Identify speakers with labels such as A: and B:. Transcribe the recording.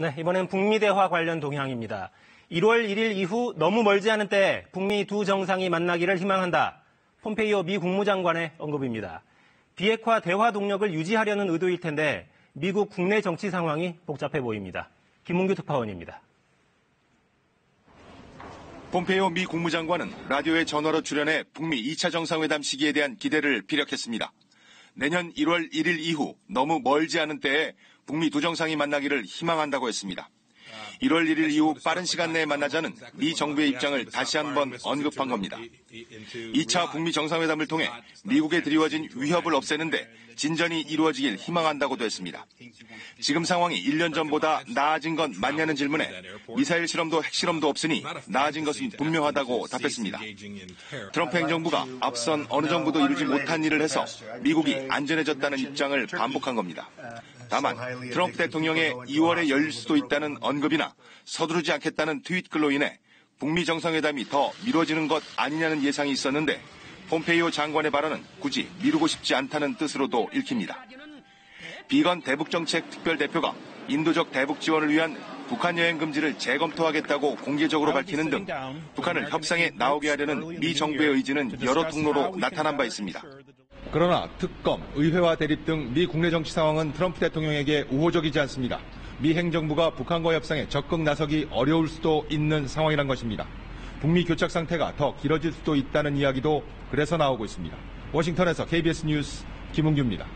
A: 네, 이번엔 북미 대화 관련 동향입니다. 1월 1일 이후 너무 멀지 않은 때에 북미 두 정상이 만나기를 희망한다. 폼페이오 미 국무장관의 언급입니다. 비핵화 대화 동력을 유지하려는 의도일 텐데 미국 국내 정치 상황이 복잡해 보입니다. 김문규 특파원입니다.
B: 폼페이오 미 국무장관은 라디오에 전화로 출연해 북미 2차 정상회담 시기에 대한 기대를 피력했습니다. 내년 1월 1일 이후 너무 멀지 않은 때에 북미 두 정상이 만나기를 희망한다고 했습니다. 1월 1일 이후 빠른 시간 내에 만나자는 미 정부의 입장을 다시 한번 언급한 겁니다. 2차 북미 정상회담을 통해 미국에 드리워진 위협을 없애는데 진전이 이루어지길 희망한다고도 했습니다. 지금 상황이 1년 전보다 나아진 건 맞냐는 질문에 미사일 실험도 핵실험도 없으니 나아진 것은 분명하다고 답했습니다. 트럼프 행정부가 앞선 어느 정부도 이루지 못한 일을 해서 미국이 안전해졌다는 입장을 반복한 겁니다. 다만 트럼프 대통령의 2월에 열릴 수도 있다는 언급이나 서두르지 않겠다는 트윗글로 인해 북미 정상회담이 더 미뤄지는 것 아니냐는 예상이 있었는데 폼페이오 장관의 발언은 굳이 미루고 싶지 않다는 뜻으로도 읽힙니다. 비건 대북정책 특별대표가 인도적 대북 지원을 위한 북한 여행 금지를 재검토하겠다고 공개적으로 밝히는 등 북한을 협상에 나오게 하려는 미 정부의 의지는 여러 통로로 나타난 바 있습니다.
C: 그러나 특검, 의회와 대립 등 미 국내 정치 상황은 트럼프 대통령에게 우호적이지 않습니다. 미 행정부가 북한과 협상에 적극 나서기 어려울 수도 있는 상황이란 것입니다. 북미 교착 상태가 더 길어질 수도 있다는 이야기도 그래서 나오고 있습니다. 워싱턴에서 KBS 뉴스 김은규입니다.